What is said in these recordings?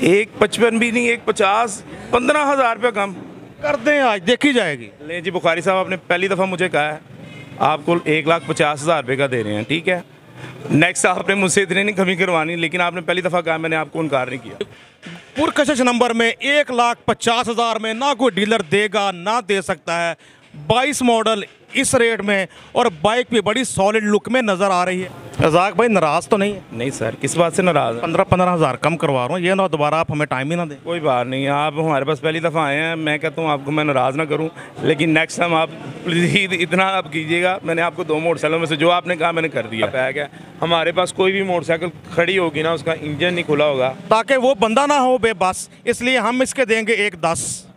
155 भी नहीं, 150, 15,000 रुपये कम कर दें, आज देखी जाएगी। ले जी बुखारी साहब, आपने पहली दफ़ा मुझे कहा है आपको 1,50,000 रुपये का दे रहे हैं, ठीक है। नेक्स्ट आपने मुझसे इतनी नहीं कमी करवानी, लेकिन आपने पहली दफ़ा कहा, मैंने आपको इनकार नहीं किया। पुरकशिश नंबर में 1,50,000 में ना कोई डीलर देगा ना दे सकता है। 22 मॉडल इस रेट में, और बाइक भी बड़ी सॉलिड लुक में नज़र आ रही है। रज़ाक भाई नाराज़ तो नहीं है? नहीं सर, किस बात से नाराज़ है? 15,000 कम करवा रहा हूँ, ये ना दोबारा आप हमें टाइम ही ना दें। कोई बात नहीं, आप हमारे पास पहली दफ़ा आए हैं, मैं कहता हूँ आपको मैं नाराज़ ना करूँ, लेकिन नेक्स्ट टाइम आप प्लीज़ इतना आप कीजिएगा। मैंने आपको 2 मोटरसाइकिलों में से जो आपने कहा मैंने कर दिया। पैक है, हमारे पास कोई भी मोटरसाइकिल खड़ी होगी ना, उसका इंजन नहीं खुला होगा, ताकि वो बंदा ना हो बेबस, इसलिए हम इसके देंगे 1,10।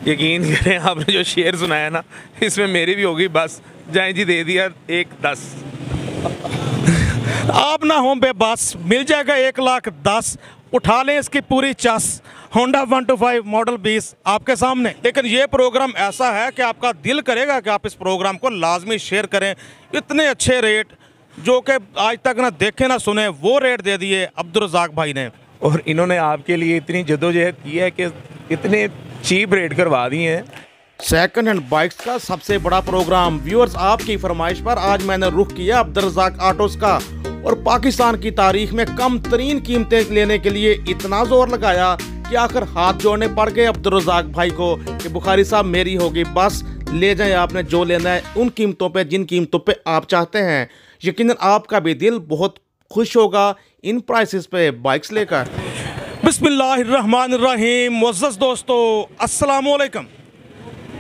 यकीन करें, आपने जो शेर सुनाया ना, इसमें मेरी भी होगी बस। जाए जी, दे दिया 1,10। आप ना हो बेबस, मिल जाएगा 1,10,000। उठा लें इसकी पूरी चस। होंडा 125 मॉडल 20 आपके सामने। लेकिन ये प्रोग्राम ऐसा है कि आपका दिल करेगा कि आप इस प्रोग्राम को लाजमी शेयर करें। इतने अच्छे रेट जो कि आज तक ना देखे ना सुने, वो रेट दे दिए अब्दुल रज़ाक भाई ने। और इन्होंने आपके लिए इतनी जद्दोजहद की है कि इतने चीप रेट करवा दिए हैं। सेकंड हैंड बाइक्स का सबसे बड़ा प्रोग्राम। व्यूअर्स, आपकी फरमाइश पर आज मैंने रुख किया अब्दुल रज़ाक ऑटोज़ का, और पाकिस्तान की तारीख में कम तरीन कीमतें लेने के लिए इतना जोर लगाया कि आखिर हाथ जोड़ने पड़ गए अब्दुल रज़ाक भाई को कि बुखारी साहब मेरी होगी बस, ले जाएं आपने जो लेना है उन कीमतों पे जिन कीमतों पे आप चाहते हैं। यकीनन आपका भी दिल बहुत खुश होगा इन प्राइसेस पे बाइक्स लेकर। बिस्मिल्लाहिर्रहमानिर्रहीम। मुअज़्ज़ज़ दोस्तों, अस्सलाम वालेकुम।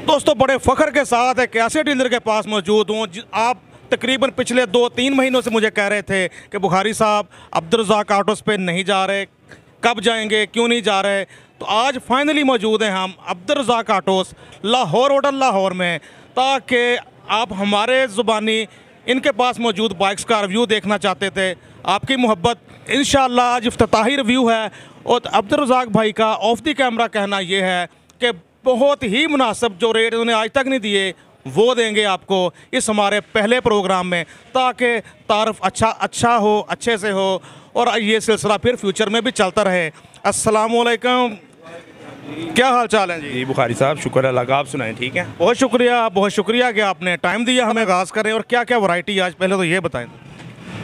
दोस्तों, बड़े फ़ख्र के साथ एक ऐसे डीलर के पास मौजूद हूँ। आप तकरीबन पिछले 2-3 महीनों से मुझे कह रहे थे कि बुखारी साहब अब्दुल रज़ाक ऑटोज़ पे नहीं जा रहे, कब जाएंगे, क्यों नहीं जा रहे। तो आज फाइनली मौजूद हैं हम अब्दुल रज़ाक ऑटोज़, लाहौर होटल लाहौर में, ताकि आप हमारे ज़ुबानी इनके पास मौजूद बाइक्स का रिव्यू देखना चाहते थे। आपकी मोहब्बत, इंशाअल्लाह आज इफ्तिताही रिव्यू है। और अब्दुल रज़ाक भाई का ऑफ द कैमरा कहना ये है कि बहुत ही मुनासिब जो रेट उन्होंने आज तक नहीं दिए वो देंगे आपको इस हमारे पहले प्रोग्राम में, ताकि तारफ़ अच्छा हो, अच्छे से हो, और ये सिलसिला फिर फ्यूचर में भी चलता रहे। अस्सलाम वालेकुम, क्या हाल चाल है जी? बुखारी साहब, शुक्र अल्लाह का, आप सुनाएं, ठीक है। बहुत शुक्रिया कि आपने टाइम दिया हमें आगाज़ करें। और क्या क्या वैरायटी आज, पहले तो ये बताएं।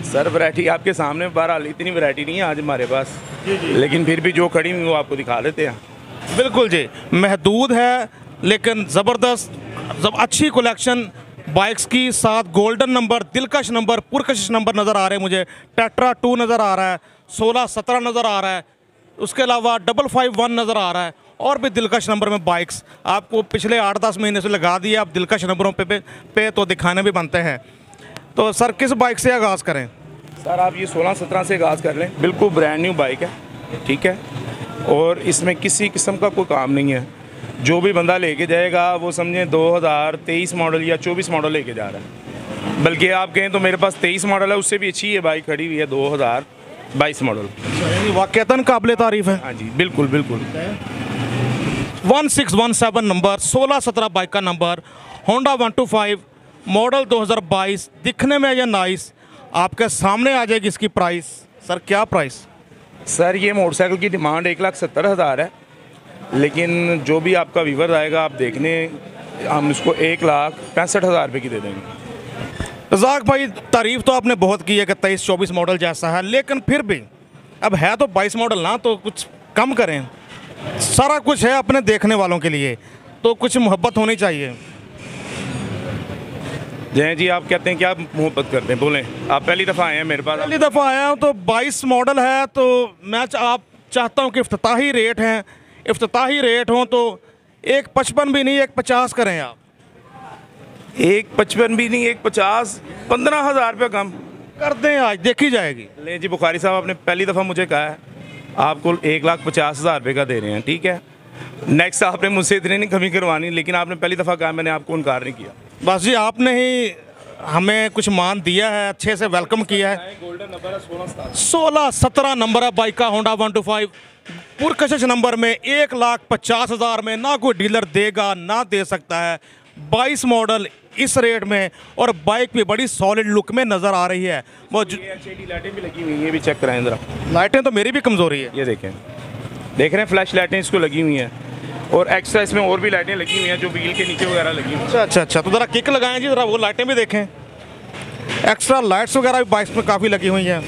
सर वैरायटी आपके सामने, बहरहाल इतनी वैरायटी नहीं है आज हमारे पास, लेकिन फिर भी जो खड़ी हुई वो आपको दिखा देते हैं। बिल्कुल जी, महदूद है लेकिन ज़बरदस्त, अच्छी कलेक्शन बाइक्स की, साथ गोल्डन नंबर, दिलकश नंबर, पुरकशिश नंबर नज़र आ रहे हैं मुझे। टेट्रा 2 नज़र आ रहा है, 16-17 नज़र आ रहा है, उसके अलावा 551 नज़र आ रहा है, और भी दिलकश नंबर में बाइक्स आपको पिछले 8-10 महीने से लगा दिए। आप दिलकश नंबरों पे तो दिखाने भी बनते हैं। तो सर किस बाइक से आगाज़ करें? सर आप ये 16-17 से आगाज़ कर लें, बिल्कुल ब्रांड न्यू बाइक है, ठीक है, और इसमें किसी किस्म का कोई काम नहीं है। जो भी बंदा लेके जाएगा वो समझें 2023 मॉडल या 24 मॉडल लेके जा रहा है। बल्कि आप कहें तो मेरे पास 23 मॉडल है, उससे भी अच्छी है बाइक खड़ी हुई है, 2022 मॉडल। वाक़तन काबिल तारीफ़ है। हाँ जी, बिल्कुल बिल्कुल। 1617 नंबर, 16-17 बाइक का नंबर, होंडा 125 मॉडल 2022, दिखने में या नाइस, आपके सामने आ जाएगी इसकी प्राइस। सर क्या प्राइस? सर ये मोटरसाइकिल की डिमांड 1,70,000 है, लेकिन जो भी आपका व्यूवर आएगा आप देखने, हम उसको 1,65,000 रुपये की दे देंगे। रज़ाक भाई, तारीफ़ तो आपने बहुत की है कि 23-24 मॉडल जैसा है, लेकिन फिर भी अब है तो 22 मॉडल ना, तो कुछ कम करें। सारा कुछ है अपने देखने वालों के लिए, तो कुछ मोहब्बत होनी चाहिए। जय जी, आप कहते हैं क्या मोहब्बत करते हैं, बोलें। आप पहली दफ़ा आए हैं मेरे पास? पहली दफ़ा आया हूँ, तो 22 मॉडल है, तो मैं आप चाहता हूँ कि इफ्तिताही रेट हैं, इफ्तिताही रेट हों तो 155 भी नहीं, 150 करें आप। 155 भी नहीं, 150, 15,000 रुपये कम कर दें, आज देखी जाएगी। ले जी बुखारी साहब, आपने पहली दफ़ा मुझे कहा है आपको 1,50,000 रुपये का दे रहे हैं, ठीक है। नेक्स्ट आपने मुझसे इतनी नहीं कमी करवानी, लेकिन आपने पहली दफ़ा कहा, मैंने आपको इनकार नहीं किया। बस जी, आपने ही हमें कुछ मान दिया है, अच्छे से वेलकम किया है। गोल्डन नंबर है 16-17 नंबर है बाइक का, होंडा 125 पुरकशिश नंबर में, 1,50,000 में ना कोई डीलर देगा ना दे सकता है। 22 मॉडल इस रेट में, और बाइक भी बड़ी सॉलिड लुक में नज़र आ रही है। वो एलसीडी लाइटें भी लगी हुई हैं, ये भी चेक कराएं ज़रा। लाइटें तो मेरी भी कमज़ोरी है। ये देखें, देख रहे हैं फ्लैश लाइटें इसको लगी हुई हैं, और एक्स्ट्रा इसमें और भी लाइटें लगी हुई हैं जो व्हील के नीचे वगैरह लगी हुई हैं। अच्छा, तो ज़रा किक लगाएं जी, ज़रा वो लाइटें भी देखें। एक्स्ट्रा लाइट्स वगैरह भी बाइक्स में काफ़ी लगी हुई हैं।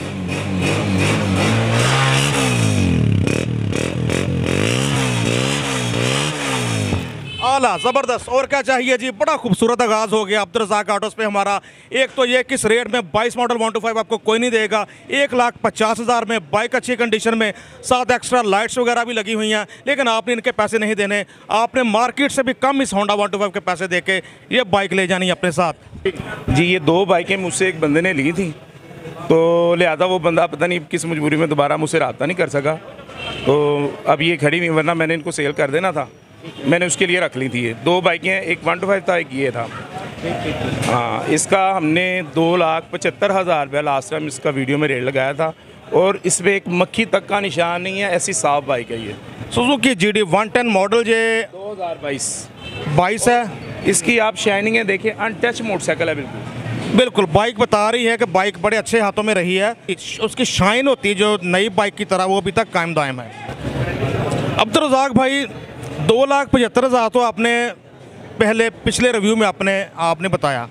आला ज़बरदस्त, और क्या चाहिए जी। बड़ा खूबसूरत आगाज़ हो गया अब्दुल रज़ाक ऑटोज़ पे हमारा। एक तो ये किस रेट में 22 मॉडल 125 आपको कोई नहीं देगा, 1,50,000 में बाइक अच्छी कंडीशन में, साथ एक्स्ट्रा लाइट्स वगैरह भी लगी हुई हैं। लेकिन आपने इनके पैसे नहीं देने, आपने मार्केट से भी कम इस होंडा 125 के पैसे दे के ये बाइक ले जानी अपने साथ। जी, ये 2 बाइकें मुझसे एक बंदे ने ली थी, तो लिहाजा वो बंदा पता नहीं किस मजबूरी में दोबारा मुझसे रब्ता नहीं कर सका, तो अब ये खड़ी हुई, वरना मैंने इनको सेल कर देना था, मैंने उसके लिए रख ली थी। ये 2 बाइकें, एक 125 था, एक ये था। हाँ, इसका हमने 2,75,000 रुपया लास्ट टाइम इसका वीडियो में रेट लगाया था, और इस पर एक मक्खी तक का निशान नहीं है, ऐसी साफ बाइक है ये। सुजुकी GD 110 मॉडल ये 2022 है। इसकी आप शाइनिंग है देखिए, अनटच मोटरसाइकिल है बिल्कुल बाइक बता रही है कि बाइक बड़े अच्छे हाथों में रही है, उसकी शाइन होती है जो नई बाइक की तरह, वो अभी तक कायम दायम है। अब्दुल रज़ाक भाई, 2,75,000 तो आपने पहले पिछले रिव्यू में आपने बताया,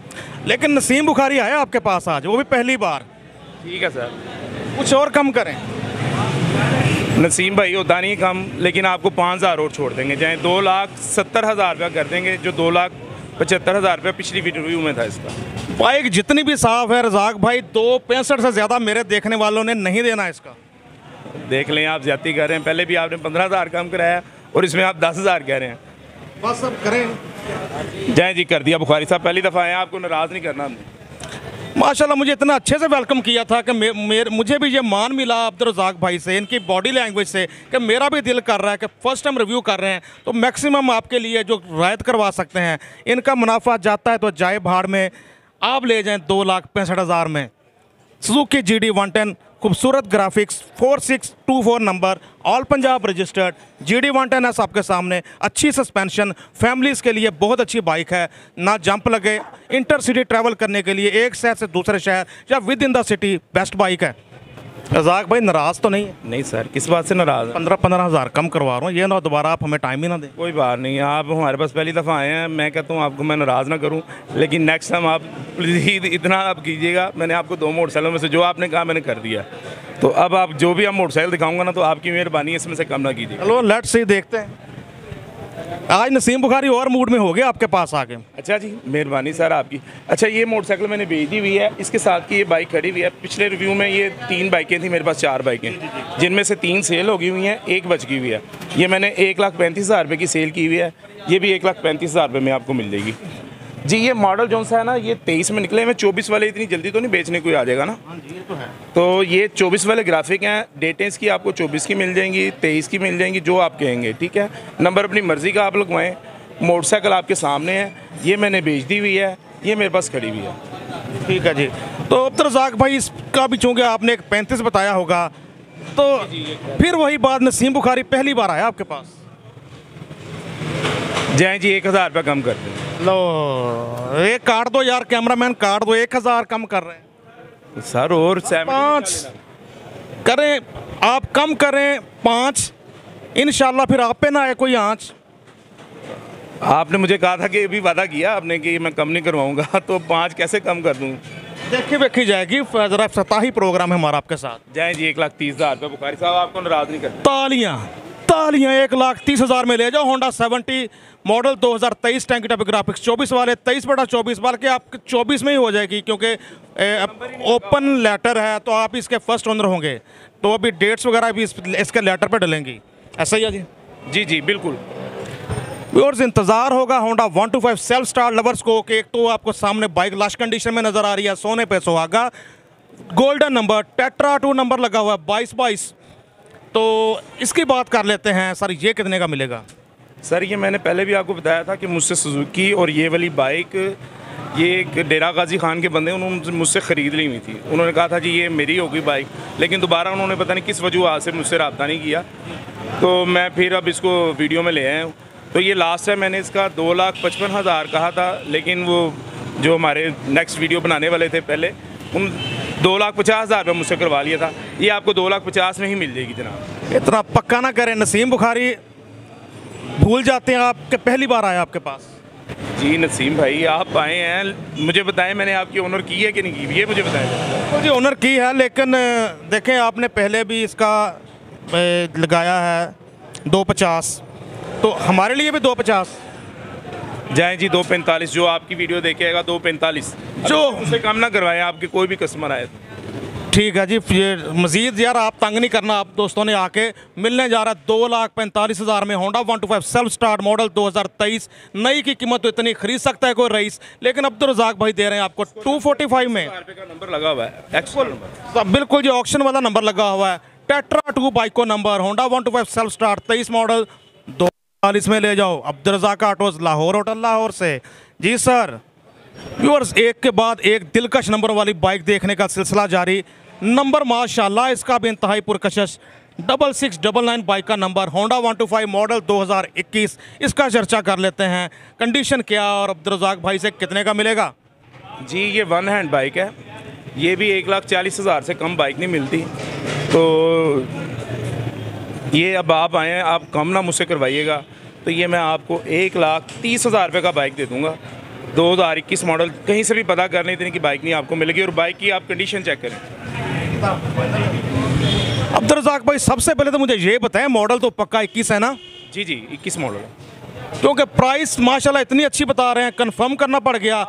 लेकिन नसीम बुखारी आया आपके पास आज, वो भी पहली बार। ठीक है सर, कुछ और कम करें। नसीम भाई होता नहीं कम, लेकिन आपको 5,000 और छोड़ देंगे, चाहे 2,70,000 रुपया कर देंगे, जो 2,75,000 रुपया पिछली रिव्यू में था इसका। बाइक जितनी भी साफ़ है रज़ाक भाई, 2,65 से ज़्यादा मेरे देखने वालों ने नहीं देना इसका। देख लें, आप ज्यादा कर रहे हैं, पहले भी आपने 15,000 कम कराया और इसमें आप 10,000 कह रहे हैं। बस अब करें। जय जी, कर दिया बुखारी साहब, पहली दफ़ा आए, आपको नाराज़ नहीं करना हमने। माशाल्लाह, मुझे इतना अच्छे से वेलकम किया था कि मुझे भी ये मान मिला अब्दुल रज़ाक भाई से, इनकी बॉडी लैंग्वेज से, कि मेरा भी दिल कर रहा है कि फ़र्स्ट टाइम रिव्यू कर रहे हैं तो मैक्सिमम आपके लिए जो रायत करवा सकते हैं, इनका मुनाफा जाता है तो जाए भाड़ में, आप ले जाएं 2,65,000 में। सुजुकी GD 110, खूबसूरत graphics, 4624 number, all Punjab registered GD 110S आपके सामने। अच्छी सस्पेंशन, फैमिलीज़ के लिए बहुत अच्छी बाइक है, ना जंप लगे, इंटर सिटी ट्रैवल करने के लिए एक शहर से दूसरे शहर या with in the city best bike है। रज़ाक भाई नाराज़ तो नहीं है? नहीं सर, किस बात से नाराज़? 15,000 कम करवा रहा हूँ, ये ना दोबारा आप हमें टाइम ही ना दें। कोई बात नहीं, आप हमारे पास पहली दफ़ा आए हैं, मैं कहता हूँ आपको मैं नाराज़ ना करूँ, लेकिन नेक्स्ट टाइम आप प्लीज़ इतना आप कीजिएगा। मैंने आपको 2 मोटरसाइकिलों में से जो आपने कहा मैंने कर दिया, तो अब आप जो भी हम मोटरसाइकिल दिखाऊंगा ना, तो आपकी मेहरबानी इसमें से कम ना कीजिए। चलो लेट्स सी, देखते हैं। आज नसीम बुखारी और मूड में हो गया आपके पास आके। अच्छा जी, मेहरबानी सर आपकी। अच्छा, ये मोटरसाइकिल मैंने भेज दी हुई है, इसके साथ की ये बाइक खड़ी हुई है। पिछले रिव्यू में ये 3 बाइकें थी, मेरे पास 4 बाइकें, जिनमें से 3 सेल हो गई हुई हैं, 1 बच गई हुई है। ये मैंने 1,35,000 रुपये की सेल की हुई है, ये भी 1,35,000 रुपये में आपको मिल जाएगी जी। ये मॉडल जो सा है ना, ये 23 में निकले हैं, 24 वाले इतनी जल्दी तो नहीं बेचने कोई आ जाएगा ना। हाँ जी, ये तो है। तो ये 24 वाले ग्राफिक हैं, डेटें इसकी आपको 24 की मिल जाएंगी, 23 की मिल जाएंगी, जो आप कहेंगे। ठीक है, नंबर अपनी मर्ज़ी का आप लगवाएं। मोटरसाइकिल आपके सामने है, ये मैंने बेच दी हुई है, ये मेरे पास खड़ी हुई है। ठीक है जी। तो अब्दुल रज़ाक भाई, इसका भी चूँकि आपने एक 35 बताया होगा, तो फिर वही बात, नसीम बुखारी पहली बार आया आपके पास। जय जी, 1,000 रुपये कम कर दें। लो, एक काट दो यार, कैमरामैन काट दो, 1,000 कम कर रहे हैं सर, और 5 करें, आप कम करें 5, इंशाल्लाह फिर आप पे ना आए कोई आँच। आपने मुझे कहा था कि अभी वादा किया आपने कि मैं कम नहीं करवाऊंगा, तो 5 कैसे कम कर दूं? देखी जाएगी, ज़रा सताही प्रोग्राम है हमारा आपके साथ। जय जी, 1,30,000 रुपये बुखारी साहब, आपको नाराज़ नहीं करते। तालियां 1,30,000 में ले जाओ। Honda 70 model 2023 tank type graphics, 24 वाले 23/24, बल्कि आपके 24 में ही हो जाएगी, क्योंकि ओपन लेटर है तो आप इसके फर्स्ट ओनर होंगे, तो अभी डेट्स वगैरह भी इसके लेटर पर डलेंगी। ऐसा ही है जी? जी जी बिल्कुल। व्यूअर्स, इंतज़ार होगा होंडा 125 सेल्फ स्टार लवर्स को कि एक तो आपको सामने बाइक लश कंडीशन में नज़र आ रही है, सोने पे सुहागा, गोल्डन नंबर, टेट्रा 2 नंबर लगा हुआ है, 2222। तो इसकी बात कर लेते हैं सर, ये कितने का मिलेगा? सर, ये मैंने पहले भी आपको बताया था कि मुझसे सुजुकी और ये वाली बाइक, ये एक डेरा गाजी खान के बंदे, उन्होंने मुझसे ख़रीद ली हुई थी। उन्होंने कहा था जी ये मेरी होगी बाइक, लेकिन दोबारा उन्होंने पता नहीं किस वजह से मुझसे रब्ता नहीं किया, तो मैं फिर अब इसको वीडियो में ले आया हूँ। तो ये लास्ट टाइम मैंने इसका 2,55,000 कहा था, लेकिन वो जो हमारे नेक्स्ट वीडियो बनाने वाले थे पहले, उन 2,50,000 रुपये मुझसे करवा लिया था। ये आपको 2,50,000 में ही मिल जाएगी जनाब। इतना पक्का ना करें, नसीम बुखारी भूल जाते हैं आपके, पहली बार आया आपके पास। जी नसीम भाई, आप आए हैं, मुझे बताएं मैंने आपकी ऑनर की है कि नहीं की, ये मुझे बताएं। मुझे ऑनर की है, लेकिन देखें आपने पहले भी इसका लगाया है 250, तो हमारे लिए भी 250 जाएँ जी। 2,45 जो आपकी वीडियो देखेगा 2,45, जो उससे कम ना करवाएं आपके कोई भी कस्टमर आए। ठीक है जी। ये मज़ीद यार आप तंग नहीं करना, आप दोस्तों ने आके मिलने जा रहा है 2,45,000 में होंडा 125 सेल्फ स्टार्ट मॉडल 2023। नई की कीमत तो इतनी खरीद सकता है कोई रईस, लेकिन अब्दुल रज़ाक भाई दे रहे हैं आपको 245 में। का नंबर लगा हुआ है, एक्चुअल नंबर बिल्कुल जी, ऑक्शन वाला नंबर लगा हुआ है। टेट्रा 2 बाइको number, Honda 125 self start 23 model 245 में ले जाओ अब्दुल रज़ाक ऑटोज़, लाहौर होटल लाहौर से। जी सर व्यूअर्स, एक के बाद एक दिलकश नंबर वाली बाइक देखने का सिलसिला जारी। नंबर माशाल्लाह इसका भी इंतहाई पुरकशिश 6699 बाइक का नंबर, होंडा 125 मॉडल 2021। इसका चर्चा कर लेते हैं, कंडीशन क्या और अब्दुल रज़ाक भाई से कितने का मिलेगा। जी ये वन हैंड बाइक है, ये भी 1,40,000 से कम बाइक नहीं मिलती। तो ये अब आप आए हैं, आप कम ना मुझसे करवाइएगा, तो ये मैं आपको 1,30,000 रुपये का बाइक दे दूँगा। 2021 मॉडल, कहीं से भी पता कर लें इतनी की बाइक नहीं आपको मिलेगी। और बाइक की आप कंडीशन चेक करें। अब्दुल रज़ाक भाई सबसे पहले तो मुझे ये बताएं, मॉडल तो पक्का 21 है ना? जी जी 21 मॉडल है। क्योंकि प्राइस माशाल्लाह इतनी अच्छी बता रहे हैं, कंफर्म करना पड़ गया।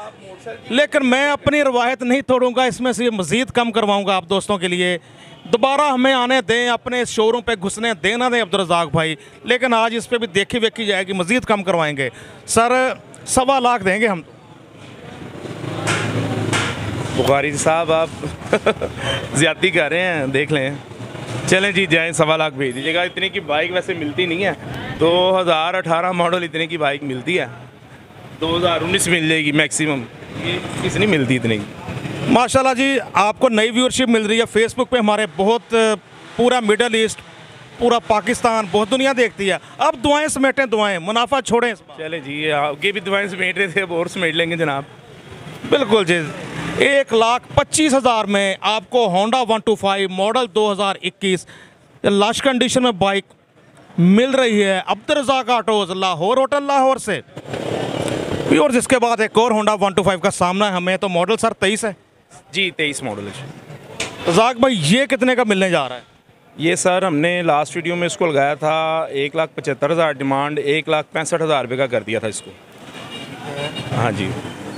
लेकिन मैं अपनी रवायत नहीं तोड़ूंगा, इसमें से मज़ीद कम करवाऊंगा आप दोस्तों के लिए। दोबारा हमें आने दें, अपने शोरूम पे घुसने देना दें अब्दुल रज़ाक भाई, लेकिन आज इस पर भी देखी वेखी जाएगी, मज़ीद कम करवाएंगे। सर 1.25 लाख देंगे हम। बुखारी साहब आप ज़्यादती कर रहे हैं, देख लें। चलें जी, जाएं 1.25 लाख भेज दीजिएगा। इतने की बाइक वैसे मिलती नहीं है, 2018 मॉडल इतने की बाइक मिलती है, 2019 मिल जाएगी मैक्सिमम, ये किस नहीं मिलती इतने की। माशाल्लाह जी, आपको नई व्यूअरशिप मिल रही है फेसबुक पे हमारे, बहुत पूरा मिडल ईस्ट, पूरा पाकिस्तान, बहुत दुनिया देखती है। अब दुआएं समेटें, दुआएं, मुनाफा छोड़ें। चले जी, आगे भी दुआएं समेट रहे थे, अब और समेट लेंगे जनाब। बिल्कुल जी, 1,25,000 में आपको होंडा 125 मॉडल 2021 लाश कंडीशन में बाइक मिल रही है अब्दुल रज़ाक ऑटोज़, लाहौर होटल लाहौर से। और जिसके बाद एक और होंडा 125 का सामना है हमें, तो मॉडल सर 23 है जी, 23 मॉडल है। रज़ाक भाई ये कितने का मिलने जा रहा है? ये सर हमने लास्ट वीडियो में इसको लगाया था 1,75,000 डिमांड, 1,65,000 रुपये का कर दिया था इसको। हाँ जी,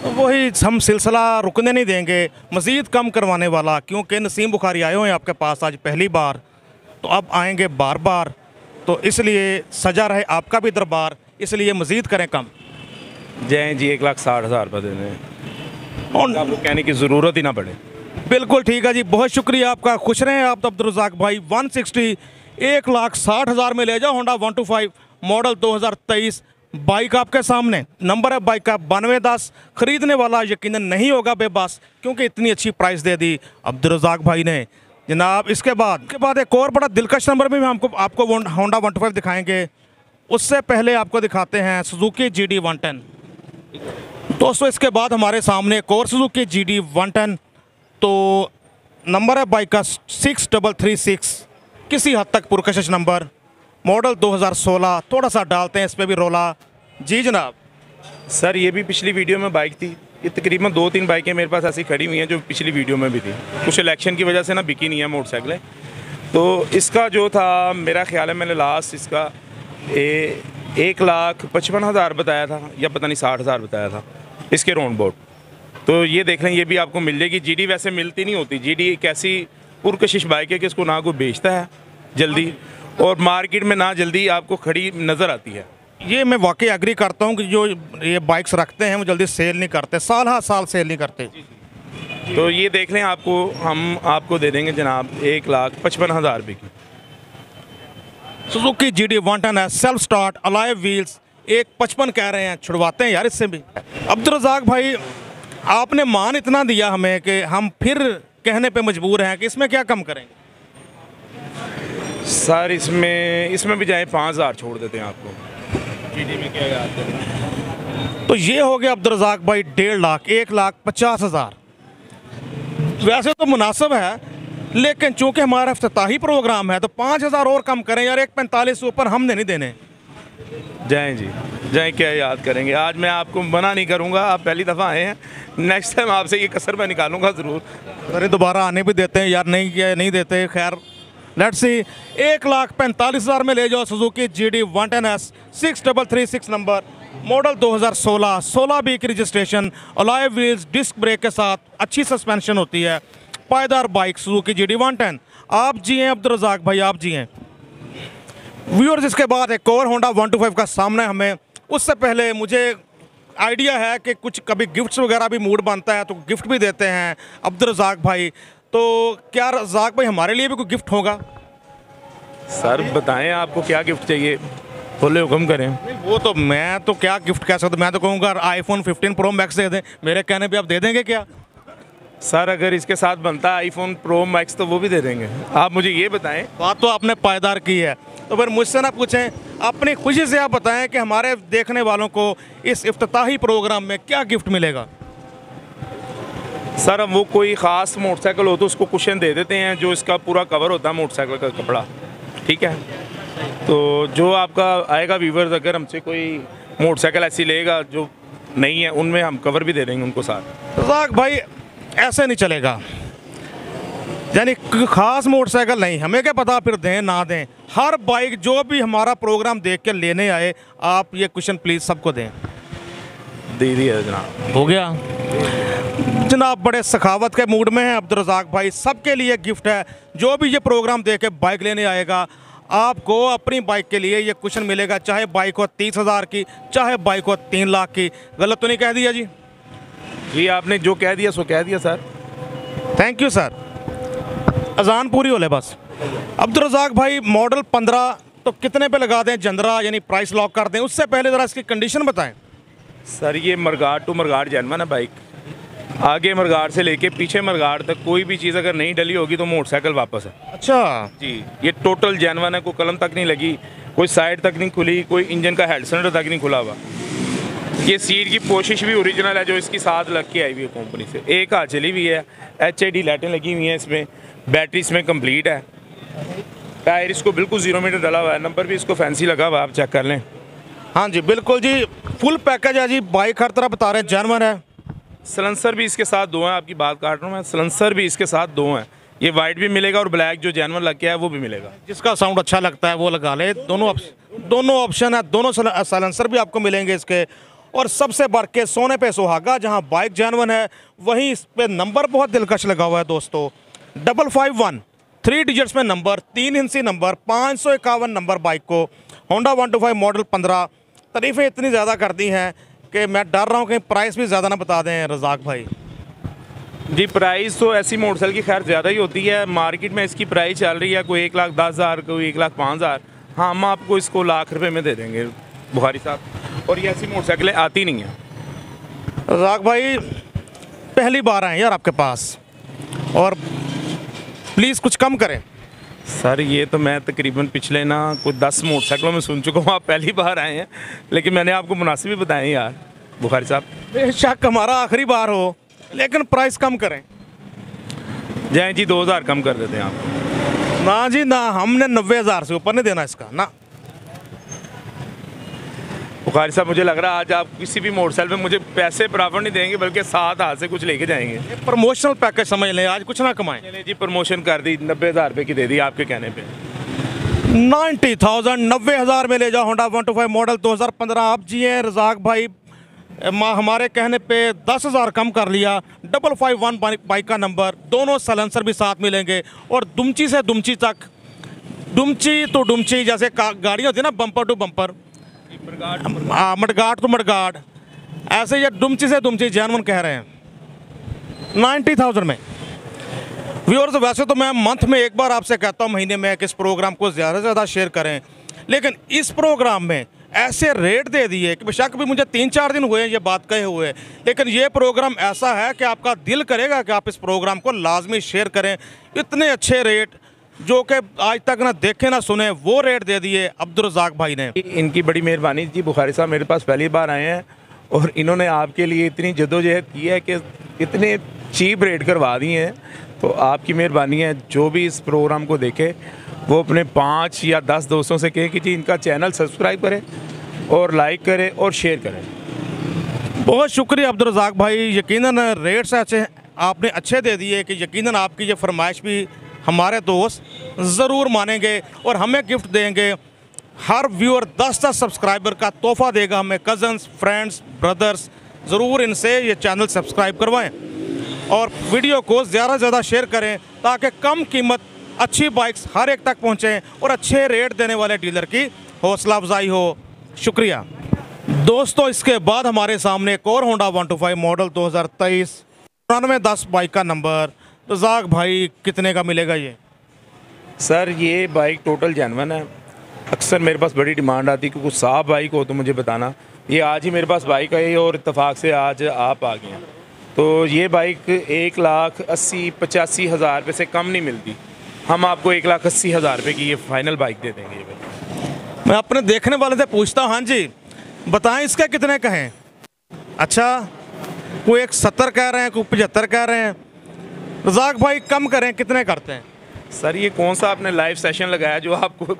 वही हम सिलसिला रुकने नहीं देंगे, मज़ीद कम करवाने वाला, क्योंकि नसीम बुखारी आए हुए हैं आपके पास आज पहली बार, तो अब आएंगे बार बार, तो इसलिए सजा रहे आपका भी दरबार, इसलिए मज़ीद करें कम। जय जी, 1,60,000 रुपये देने और आपको कहने की ज़रूरत ही ना पड़े। बिल्कुल ठीक है जी, बहुत शुक्रिया आपका, खुश रहें आप अब्दुल रज़ाक भाई। 160 1,60,000 में ले जाओ होंडा 125 मॉडल 2023 बाइक आपके सामने। नंबर है बाइक का 9210। ख़रीदने वाला यकीनन नहीं होगा बेबस, क्योंकि इतनी अच्छी प्राइस दे दी अब्दुल रज़ाक भाई ने जनाब। इसके बाद एक और बड़ा दिलकश नंबर भी हम आपको होंडा 125 दिखाएंगे। उससे पहले आपको दिखाते हैं सुजुकी GD 110 दोस्तों। इसके बाद हमारे सामने एक और सुजुकी GD 110, तो नंबर है बाइक का 6336, किसी हद तक पुरकशिश नंबर, मॉडल 2016। थोड़ा सा डालते हैं इस पर भी रोला। जी जनाब। सर ये भी पिछली वीडियो में बाइक थी, ये तकरीबन 2-3 बाइकें मेरे पास ऐसी खड़ी हुई हैं जो पिछली वीडियो में भी थी, कुछ इलेक्शन की वजह से ना बिकी नहीं है मोटरसाइकिलें। तो इसका जो था, मेरा ख्याल है मैंने लास्ट इसका 1,55,000 बताया था, या पता नहीं 60,000 बताया था इसके राउंड बोर्ड। तो ये देख लें, ये भी आपको मिल जाएगी। GD वैसे मिलती नहीं होती, GD एक ऐसी पुरकशिश बाइक है कि इसको ना कोई बेचता है जल्दी, और मार्केट में ना जल्दी आपको खड़ी नज़र आती है। ये मैं वाकई एग्री करता हूँ कि जो ये बाइक्स रखते हैं वो जल्दी सेल नहीं करते, साल हर साल सेल नहीं करते। तो ये देख लें, हम आपको दे देंगे जनाब 1,55,000 रुपये की सुजुकी GD 110 है, सेल्फ स्टार्ट, अलाइव व्हील्स। 1,55 कह रहे हैं, छुड़वाते हैं यार इससे भी। अब्दुल रज़ाक भाई आपने मान इतना दिया हमें कि हम फिर कहने पे मजबूर हैं कि इसमें क्या कम करेंगे। सर इसमें भी जाए 5,000 छोड़ देते हैं आपको। GD में क्या याद है। तो ये हो गया अब्दुल रज़ाक भाई 1.5 लाख, 1,50,000। वैसे तो मुनासिब है, लेकिन चूंकि हमारा इफ्तिताही प्रोग्राम है तो 5,000 और कम करें यार, 1,45 से ऊपर हमने नहीं देने। जाएँ जी, जाएँ, क्या याद करेंगे। आज मैं आपको मना नहीं करूँगा, आप पहली दफ़ा आए हैं, नेक्स्ट टाइम आपसे ये कसर मैं निकालूंगा ज़रूर। अरे दोबारा आने भी देते हैं यार, नहीं किया नहीं देते। खैर लेट्स सी, 1,45,000 में ले जाओ Suzuki GD 110S 6336 number, model 2016, 16B की registration, alloy wheels, disc brake के साथ, अच्छी सस्पेंशन होती है, पायदार बाइक सुजुकी GD 110। आप जी हैं अब्दुल रज़ाक भाई, आप जी हैं व्यूअर्स। इसके बाद एक और होंडा 125 का सामना है हमें। उससे पहले मुझे आइडिया है कि कुछ कभी गिफ्ट्स वगैरह भी मूड बनता है तो गिफ्ट भी देते हैं अब्दुल रज़ाक भाई। तो क्या रज़ाक भाई हमारे लिए भी कोई गिफ्ट होगा? सर बताएं आपको क्या गिफ्ट चाहिए, बोले हुक्म करें। नहीं, वो तो मैं तो क्या गिफ्ट कह सकता, मैं तो कहूँगा iPhone 15 Pro Max दे दें, मेरे कहने पे आप दे देंगे क्या? सर अगर इसके साथ बनता है iPhone Pro Max तो वो भी दे देंगे। आप मुझे ये बताएं। बात तो आपने पायदार की है, तो फिर मुझसे ना पूछें, अपनी खुशी से आप बताएं कि हमारे देखने वालों को इस इफ्तिताही प्रोग्राम में क्या गिफ्ट मिलेगा। सर हम वो कोई ख़ास मोटरसाइकिल हो तो उसको कुशन दे देते हैं, जो इसका पूरा कवर होता है मोटरसाइकिल का कपड़ा, ठीक है। तो जो आपका आएगा व्यूवर्स, अगर हमसे कोई मोटरसाइकिल ऐसी लेगा जो नहीं है, उनमें हम कवर भी दे देंगे उनको साथ। रज़ाक भाई ऐसे नहीं चलेगा, यानी ख़ास मोटरसाइकिल नहीं, हमें क्या पता फिर दें ना दें। हर बाइक जो भी हमारा प्रोग्राम देख के लेने आए, आप ये क्वेश्चन प्लीज़ सबको दें। दे दिया जनाब, हो गया जनाब, बड़े सखावत के मूड में हैं अब्दुल रज़ाक भाई। सबके लिए गिफ्ट है, जो भी ये प्रोग्राम देख के बाइक लेने आएगा, आपको अपनी बाइक के लिए ये क्वेश्चन मिलेगा, चाहे बाइक हो 30,000 की, चाहे बाइक हो 3 लाख की। गलत तो नहीं कह दिया जी? जी आपने जो कह दिया सो कह दिया सर। थैंक यू सर, अजान पूरी हो ले बस। अब्दुल रज़ाक भाई मॉडल 15 तो कितने पे लगा दें जंदरा, यानी प्राइस लॉक कर दें? उससे पहले ज़रा इसकी कंडीशन बताएं। सर ये मरगाड़ टू मरगाड़ जेनवन है बाइक, आगे मरगाड़ से लेके पीछे मरगाड़ तक कोई भी चीज़ अगर नहीं डली होगी तो मोटरसाइकिल वापस है। अच्छा जी, ये टोटल जेनवन है, कोई कलम तक नहीं लगी, कोई साइड तक नहीं खुली, कोई इंजन का हेड सिलेंडर तक नहीं खुला हुआ। ये सीट की पोशिश भी ओरिजिनल है जो इसकी साथ लग के आई हुई है कंपनी से, एक हाथ चली हुई है, HID लाइटें लगी हुई हैं इसमें, बैटरी इसमें कंप्लीट है, टायर इसको बिल्कुल 0 मीटर डला हुआ है, नंबर भी इसको फैंसी लगा हुआ है, आप चेक कर लें। हाँ जी बिल्कुल जी, फुल पैकेज है जी, बाइक हर तरह बता रहे हैं जेन्युइन है। सलेंसर भी इसके साथ 2 हैं, आपकी बात काट रहा हूँ मैं, सलेंसर भी इसके साथ 2 हैं, ये वाइट भी मिलेगा और ब्लैक जो जेन्युइन लग के है वो भी मिलेगा। जिसका साउंड अच्छा लगता है वो लगा ले, दोनों ऑप्शन है, दोनों सलेंसर भी आपको मिलेंगे इसके। और सबसे बढ़ के सोने पे सुहागा, जहाँ बाइक जेन्युइन है वहीं इस पे नंबर बहुत दिलकश लगा हुआ है दोस्तों, 551 3 डिजिट्स में नंबर, 3 इंची नंबर, 551 नंबर बाइक को, होंडा 125 मॉडल 15। तारीफ़ें इतनी ज़्यादा कर दी हैं कि मैं डर रहा हूँ कि प्राइस भी ज़्यादा ना बता दें रज़ाक भाई। जी प्राइस तो ऐसी मोटरसाइकिल की खैर ज़्यादा ही होती है, मार्केट में इसकी प्राइस चल रही है कोई 1,10,000, कोई 1,05,000। हाँ हम आपको इसको लाख रुपए में दे देंगे बुखारी साहब, और ये ऐसी मोटरसाइकिलें आती नहीं हैं। रज़ाक भाई पहली बार आए यार आपके पास, और प्लीज़ कुछ कम करें। सर ये तो मैं तकरीबन पिछले ना कुछ 10 मोटरसाइकिलों में सुन चुका हूँ, आप पहली बार आए हैं, लेकिन मैंने आपको मुनासिब ही बताए यार बुखारी साहब। बेशक हमारा आखिरी बार हो, लेकिन प्राइस कम करें। जाएँ जी 2,000 कम कर देते हैं आप। ना जी ना, हमने 90,000 से ऊपर नहीं देना इसका ना। बुखारी साहब मुझे लग रहा है आज आप किसी भी मोटरसाइकिल में मुझे पैसे बराबर नहीं देंगे, बल्कि साथ हाथ से कुछ लेके जाएंगे। प्रमोशनल पैकेज समझ लें, आज कुछ ना कमाएं। चलिए जी प्रमोशन कर दी, 90,000 रुपये की दे दी आपके कहने पे। 90,000 90,000 में ले जाओ होंडा 125 मॉडल 2015। आप जी हैं रज़ाक भाई, हमारे कहने पे 10,000 कम कर लिया। 551 बाइक का नंबर, दोनों सलेंसर भी साथ मिलेंगे, और दुमची से दुमची तक, दुमची तो दुमची जैसे गाड़ियाँ होती है ना, bumper to bumper, mudguard to mudguard, ऐसे ये दुमची से दुमची जेन्युइन कह रहे हैं 90,000 में। व्यूअर्स वैसे तो मैं मंथ में एक बार आपसे कहता हूँ, महीने में, कि इस प्रोग्राम को ज़्यादा से ज़्यादा शेयर करें, लेकिन इस प्रोग्राम में ऐसे रेट दे दिए कि बेशक भी मुझे 3-4 दिन हुए हैं ये बात कहे हुए, लेकिन ये प्रोग्राम ऐसा है कि आपका दिल करेगा कि आप इस प्रोग्राम को लाजमी शेयर करें। इतने अच्छे रेट जो कि आज तक ना देखे ना सुने, वो रेट दे दिए अब्दुल रज़ाक भाई ने। इनकी बड़ी मेहरबानी जी बुखारी साहब, मेरे पास पहली बार आए हैं और इन्होंने आपके लिए इतनी जद्दोजहद की है कि इतने चीप रेट करवा दिए हैं। तो आपकी मेहरबानी है, जो भी इस प्रोग्राम को देखे वो अपने 5 या 10 दोस्तों से कहे कि जी इनका चैनल सब्सक्राइब करें और लाइक करें और शेयर करें। बहुत शुक्रिया अब्दुल रज़ाक भाई, यकीनन रेट्स ऐसे आपने अच्छे दे दिए कि यकीनन आपकी ये फरमाइश भी हमारे दोस्त ज़रूर मानेंगे और हमें गिफ्ट देंगे। हर व्यूअर 10-10 सब्सक्राइबर का तोहफ़ा देगा हमें। कज़न्स, फ्रेंड्स, ब्रदर्स, ज़रूर इनसे ये चैनल सब्सक्राइब करवाएं और वीडियो को ज़्यादा से ज़्यादा शेयर करें ताकि कम कीमत अच्छी बाइक्स हर एक तक पहुँचें और अच्छे रेट देने वाले डीलर की हौसला अफजाई हो। शुक्रिया दोस्तों। इसके बाद हमारे सामने एक और होंडा 125 मॉडल 2023 9910 बाइक का नंबर। रज़ाक भाई कितने का मिलेगा ये? सर ये बाइक टोटल जेन्युइन है। अक्सर मेरे पास बड़ी डिमांड आती है कि कुछ साफ बाइक हो तो मुझे बताना। ये आज ही मेरे पास बाइक आई और इत्तेफाक से आज आप आ गए हैं। तो ये बाइक 1,80,85 हज़ार रुपये से कम नहीं मिलती। हम आपको 1,80,000 रुपये की ये फाइनल बाइक दे देंगे। ये बाइक मैं अपने देखने वाले से पूछता हूँ, हाँ जी बताएं इसका कितने का है? अच्छा, कोई 170 कह रहे हैं, कोई 75 कह रहे हैं। रज़ाक भाई कम करें, कितने करते हैं? सर ये कौन सा आपने लाइव सेशन लगाया जो आपको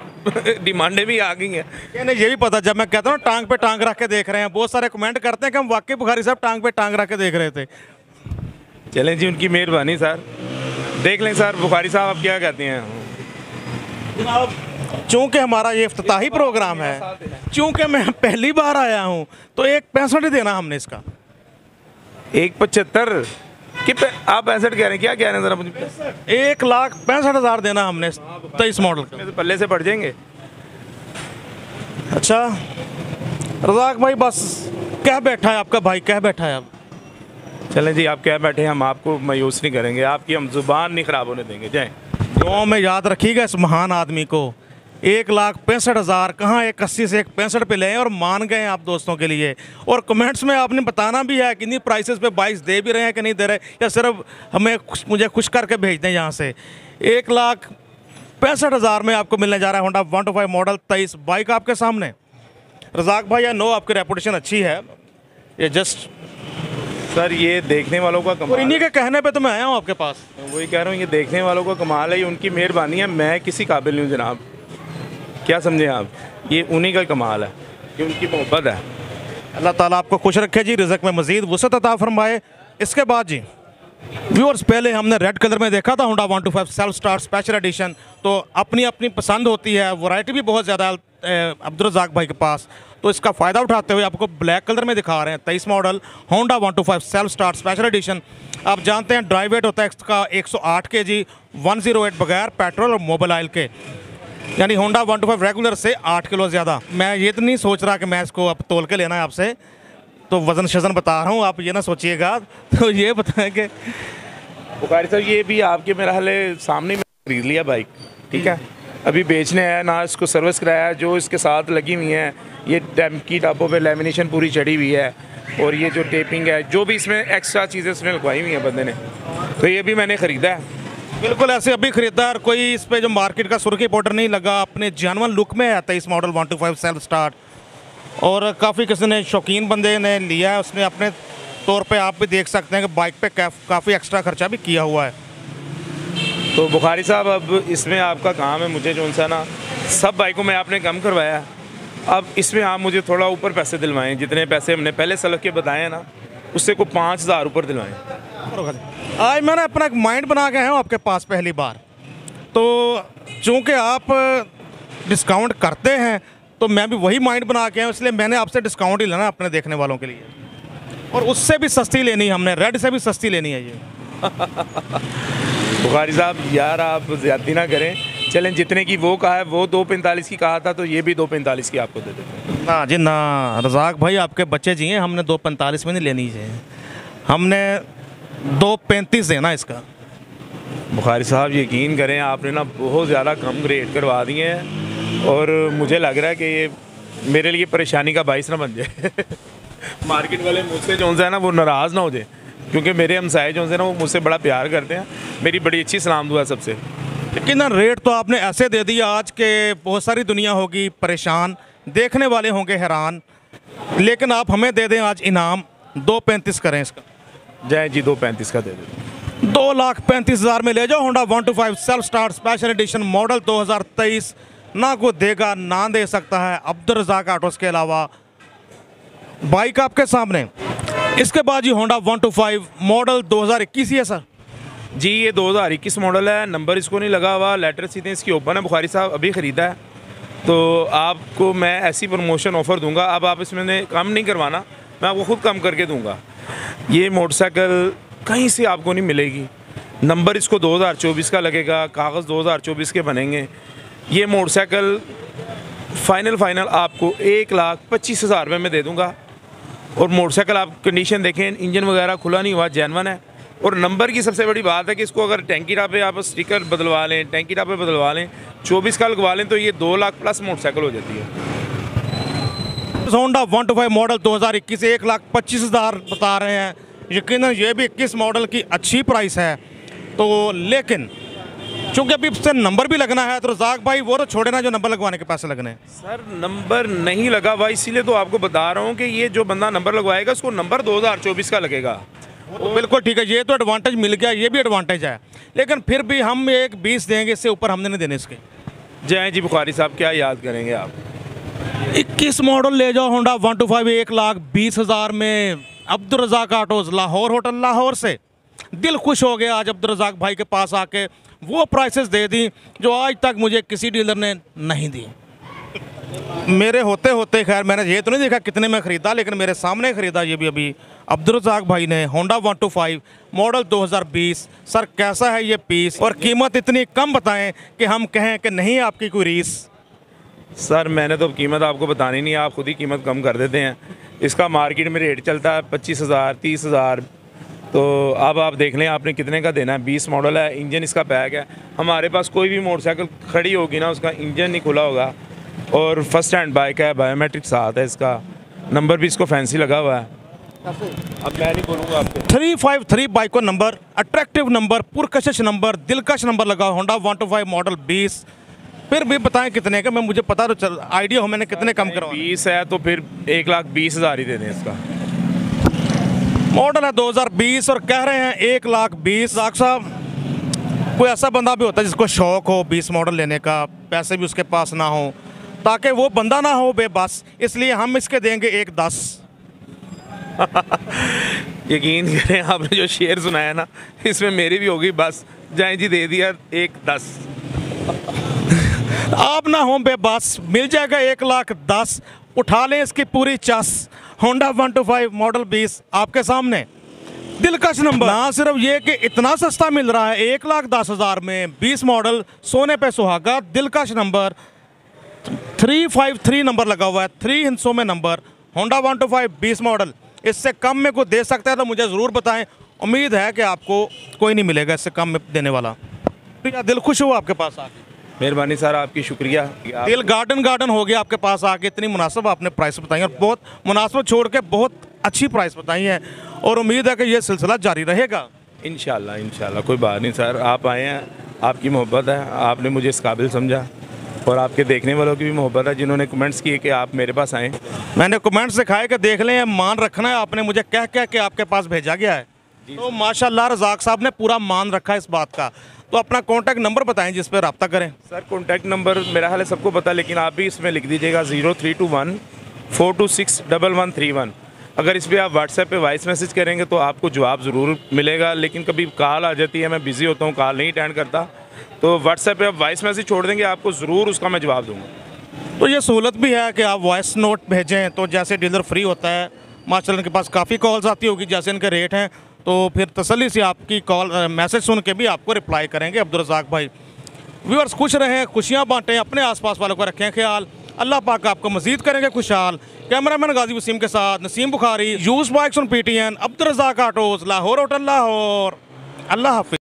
डिमांडें भी आ गई हैं? ये नहीं, ये भी पता, जब मैं कहता हूँ टांग पे टांग रख के देख रहे हैं, बहुत सारे कमेंट करते हैं कि हम वाकई बुखारी साहब टांग पे टांग रख के देख रहे थे। चलें जी, उनकी मेहरबानी सर। देख लें सर बुखारी साहब आप क्या कहते हैं। जनाब चूँकि हमारा ये इफ्तिताही प्रोग्राम है, चूँकि मैं पहली बार आया हूँ तो 1.65 ही देना हमने इसका। 1.75 कि आप 65 कह रहे हैं, क्या कह रहे हैं ज़रा मुझे? 1,65,000 देना हमने 23 मॉडल का। तो पल्ले से पड़ जाएंगे। अच्छा रज़ाक भाई बस क्या बैठा है आपका भाई, क्या बैठा है अब? चलें जी, आप क्या बैठे हैं, हम आपको मायूस नहीं करेंगे, आपकी हम ज़ुबान नहीं ख़राब होने देंगे। जाएँ। दुआओं में याद रखिएगा इस महान आदमी को। 1,65,000 कहाँ 1,80 से 1,65 पे लें और मान गए आप दोस्तों के लिए। और कमेंट्स में आपने बताना भी है कि इन्हीं प्राइसेस पे बाइक्स दे भी रहे हैं कि नहीं दे रहे, या सिर्फ हमें मुझे खुश करके भेज दें यहाँ से। 1,65,000 में आपको मिलने जा रहा है होंडा 125 मॉडल 23 बाइक आपके सामने। रज़ाक भाई या नो, आपकी रेपुटेशन अच्छी है, ये जस्ट सर ये देखने वालों का और कमाल इन्हीं है। के कहने पे तो मैं आया हूँ आपके पास। वही कह रहा हूँ, ये देखने वालों का कमाल है, ये उनकी मेहरबानी है। मैं किसी काबिल नहीं हूँ जनाब, क्या समझे आप, ये उन्हीं का कमाल है, ये उनकी मोहब्बत है। अल्लाह ताला आपको खुश रखे जी, रिज़्क़ में मज़ीद वुसअत अता फरमाए। इसके बाद जी व्यूअर्स, पहले हमने रेड कलर में देखा था Honda 125 self start special edition, तो अपनी अपनी पसंद होती है, वैरायटी भी बहुत ज़्यादा अब्दुल रज़ाक भाई के पास। तो इसका फ़ायदा उठाते हुए आपको ब्लैक कलर में दिखा रहे हैं 23 model Honda 125 self start special edition. आप जानते हैं ड्राइव वेट होता है इसका 108 kg, 108 बगैर पेट्रोल और मोबाइल ऑयल के, यानी होंडा 125 रेगुलर से 8 किलो ज़्यादा। मैं ये तो नहीं सोच रहा कि मैं इसको अब तोल के लेना है आपसे, तो वज़न शज़न बता रहा हूँ, आप ये ना सोचिएगा। तो ये बताएं कि बुखारी साहब ये भी आपके मेरा हाल सामने में खरीद लिया बाइक, ठीक है, अभी बेचने आया ना, इसको सर्विस कराया है। जो इसके साथ लगी हुई हैं, ये टैंक की टापों पे लेमिनेशन पूरी चढ़ी हुई है, और ये जो टेपिंग है, जो भी इसमें एक्स्ट्रा चीज़ें इसमें लगवाई हुई हैं बंदे ने, तो ये भी मैंने ख़रीदा है। बिल्कुल ऐसे अभी ख़रीदा और कोई इस पर जो मार्केट का सुर्खी पाउडर नहीं लगा, अपने जानवर लुक में है 23 मॉडल 125 सेल्फ स्टार्ट। और काफ़ी किसी ने शौकीन बंदे ने लिया है, उसने अपने तौर पे आप भी देख सकते हैं कि बाइक पे काफ़ी एक्स्ट्रा खर्चा भी किया हुआ है। तो बुखारी साहब अब इसमें आपका काम है, मुझे जो सा ना सब बाइकों में आपने कम करवाया है, अब इसमें आप मुझे थोड़ा ऊपर पैसे दिलवाएं। जितने पैसे हमने पहले सलग के बताए हैं ना, उससे को 5,000 ऊपर दिलवाएं। आज मैंने अपना एक माइंड बना के आया हूँ आपके पास पहली बार, तो चूँकि आप डिस्काउंट करते हैं तो मैं भी वही माइंड बना के आया हूँ, इसलिए मैंने आपसे डिस्काउंट ही लेना अपने देखने वालों के लिए, और उससे भी सस्ती लेनी है हमने, रेड से भी सस्ती लेनी है ये। बुखारी साहब यार आप ज़्यादती ना करें, चलें जितने की वो कहा है, वो 245 की कहा था, तो ये भी 245 की आपको दे देते हैं। ना जी ना रज़ाक भाई, आपके बच्चे जी हैं, हमने 245 में नहीं लेनी चाहिए, हमने 235 देना इसका। बुखारी साहब यकीन करें, आपने ना बहुत ज़्यादा कम रेट करवा दिए हैं, और मुझे लग रहा है कि ये मेरे लिए परेशानी का बाइस ना बन जाए। मार्केट वाले मुझसे जो है ना वो नाराज़ ना हो जाए, क्योंकि मेरे हमसाए जो है ना वो मुझसे बड़ा प्यार करते हैं। मेरी बड़ी अच्छी सलाम दुआ सबसे। लेकिन ना रेट तो आपने ऐसे दे दिया आज के बहुत सारी दुनिया होगी परेशान, देखने वाले होंगे हैरान लेकिन आप हमें दे दें आज इनाम 235 करें इसका। जय जी 235 का दे दो। 2,35,000 में ले जाओ Honda 125 self start special edition model 2023। ना को देगा ना दे सकता है अब्दुल रज़ाक ऑटोज़ के अलावा। बाइक आपके सामने। इसके बाद जी होंडा 125 मॉडल 2021 ही है सर। जी ये 2021 मॉडल है, नंबर इसको नहीं लगा हुआ, लेटर सीधे इसकी ओपन है, बुखारी साहब अभी ख़रीदा है। तो आपको मैं ऐसी प्रमोशन ऑफ़र दूंगा, अब आप इसमें कम नहीं करवाना, मैं आपको ख़ुद कम करके दूंगा। ये मोटरसाइकिल कहीं से आपको नहीं मिलेगी। नंबर इसको 2024 का लगेगा, कागज़ 2024 के बनेंगे। ये मोटरसाइकिल फ़ाइनल आपको 1,25,000 रुपये में दे दूँगा। और मोटरसाइकिल आप कंडीशन देखें, इंजन वगैरह खुला नहीं हुआ, जेन्युइन है। और नंबर की सबसे बड़ी बात है कि इसको अगर टैंकी टापे आप स्टिकर बदलवा लें, टैंकी टापे बदलवा लें, 24 का लगवा लें, तो ये 2 लाख प्लस मोटरसाइकिल हो जाती है। होंडा 125 मॉडल 2021 1,25,000 बता रहे हैं। यकीनन ये भी 21 मॉडल की अच्छी प्राइस है। तो लेकिन चूँकि अभी इससे नंबर भी लगना है, तो रज़ाक भाई वो तो छोड़े ना जो नंबर लगवाने के पैसे लगने हैं। सर नंबर नहीं लगा हुआ, इसीलिए तो आपको बता रहा हूँ कि ये जो बंदा नंबर लगवाएगा उसको नंबर 2024 का लगेगा। तो बिल्कुल ठीक है, ये तो एडवांटेज मिल गया, ये भी एडवांटेज है। लेकिन फिर भी हम एक 20 देंगे, इससे ऊपर हमने नहीं देने इसके। जय जी बुखारी साहब, क्या याद करेंगे आप। 21 मॉडल ले जाओ होंडा 125 1,20,000 में अब्दुल रज़ाक ऑटोज़ लाहौर होटल लाहौर से। दिल खुश हो गया आज अब्दुल रज़ाक भाई के पास आके। वो प्राइसेस दे दी जो आज तक मुझे किसी डीलर ने नहीं दी। मेरे होते होते खैर मैंने ये तो नहीं देखा कितने में ख़रीदा, लेकिन मेरे सामने ख़रीदा ये भी अभी अब्दुल रज़ाक भाई ने होंडा 125 मॉडल 2020। सर कैसा है ये पीस, और कीमत इतनी कम बताएं कि हम कहें कि नहीं आपकी कोई रीस। सर मैंने तो कीमत आपको बतानी नहीं, आप खुद ही कीमत कम कर देते हैं। इसका मार्केट में रेट चलता है 25,000 30,000। तो अब आप देख लें आपने कितने का देना है। 20 मॉडल है, इंजन इसका पैक है। हमारे पास कोई भी मोटरसाइकिल खड़ी होगी ना, उसका इंजन नहीं खुला होगा। और फर्स्ट हैंड बाइक है, बायोमेट्रिक साथ है, इसका नंबर भी इसको फैंसी लगा हुआ है। अब मैं नहीं बोलूँगा आपको। 353 बाइक को नंबर, अट्रैक्टिव नंबर, पुरकशिश नंबर, दिलकश नंबर लगा होंडा 125 मॉडल 20। फिर भी बताएं कितने का, मैं मुझे पता तो चल आइडिया हो मैंने कितने कम करवा। 20 है तो फिर 1,20,000 ही दे दें इसका। मॉडल है 2020 और कह रहे हैं 1,20,000। रज़ाक साहब कोई ऐसा बंदा भी होता है जिसको शौक़ हो 20 मॉडल लेने का, पैसे भी उसके पास ना हो, ताकि वो बंदा ना हो बेबस, इसलिए हम इसके देंगे 1,10। यकीन करें आपने जो शेर सुनाया ना, इसमें मेरी भी होगी बस। जाए जी दे दिया 1,10। आप ना हो बेबस, मिल जाएगा 1,10,000। उठा लें इसकी पूरी चस। होंडा 125 मॉडल 20 आपके सामने। दिलकश नंबर। ना सिर्फ ये कि इतना सस्ता मिल रहा है 1,10,000 में 20 मॉडल, सोने पे सुहागा। दिलकश नंबर 353 नंबर लगा हुआ है, 3 हिस्सों में नंबर। होंडा 125 20 मॉडल, इससे कम में कोई दे सकता है तो मुझे ज़रूर बताएं। उम्मीद है कि आपको कोई नहीं मिलेगा इससे कम में देने वाला। दिल खुश हुआ आपके पास आके। मेहरबानी सर, आपकी शुक्रिया। दिल गार्डन हो गया आपके पास आके। इतनी मुनासिब आपने प्राइस बताई, और बहुत मुनासिब छोड़ के बहुत अच्छी प्राइस बताई है, और उम्मीद है कि ये सिलसिला जारी रहेगा इंशाल्लाह। कोई बात नहीं सर, आप आए हैं, आपकी मोहब्बत है, आपने मुझे इस काबिल समझा, और आपके देखने वालों की भी मोहब्बत है जिन्होंने कमेंट्स किए कि आप मेरे पास आएँ। मैंने कमेंट्स दिखाए कि देख लें, मान रखना है आपने, मुझे कह के आपके पास भेजा गया है। तो माशाल्लाह रज़ाक साहब ने पूरा मान रखा है इस बात का। तो अपना कॉन्टैक्ट नंबर बताएं जिस पर रब्ता करें। सर कॉन्टैक्ट नंबर मेरा हाल है सबको पता है, लेकिन आप भी इसमें लिख दीजिएगा 0321 426 1131। अगर इस पर आप व्हाट्सएप पे वॉइस मैसेज करेंगे तो आपको जवाब ज़रूर मिलेगा, लेकिन कभी कॉल आ जाती है, मैं बिज़ी होता हूँ, कॉल नहीं अटेंड करता। तो व्हाट्सएप पे आप वॉइस मैसेज छोड़ देंगे, आपको ज़रूर उसका मैं जवाब दूँगा। तो ये सहूलत भी है कि आप वॉइस नोट भेजें, तो जैसे डीलर फ्री होता है, माशाल्लाह इनके पास काफ़ी कॉल्स आती होगी, जैसे इनके रेट हैं, तो फिर तसल्ली से आपकी कॉल मैसेज सुन के भी आपको रिप्लाई करेंगे अब्दुल रज़ाक भाई। व्यूअर्स खुश रहें, खुशियाँ बांटें, अपने आसपास वालों को रखें ख्याल। अल्लाह पाक आपको मज़ीद करेंगे खुशहाल। कैमरामैन गाजी वसीम के साथ Naseem Bukhari, used bikes on PTN, Abdul Razzaq Autos, Lahore hotel Lahore. Allah हाफ़िज़।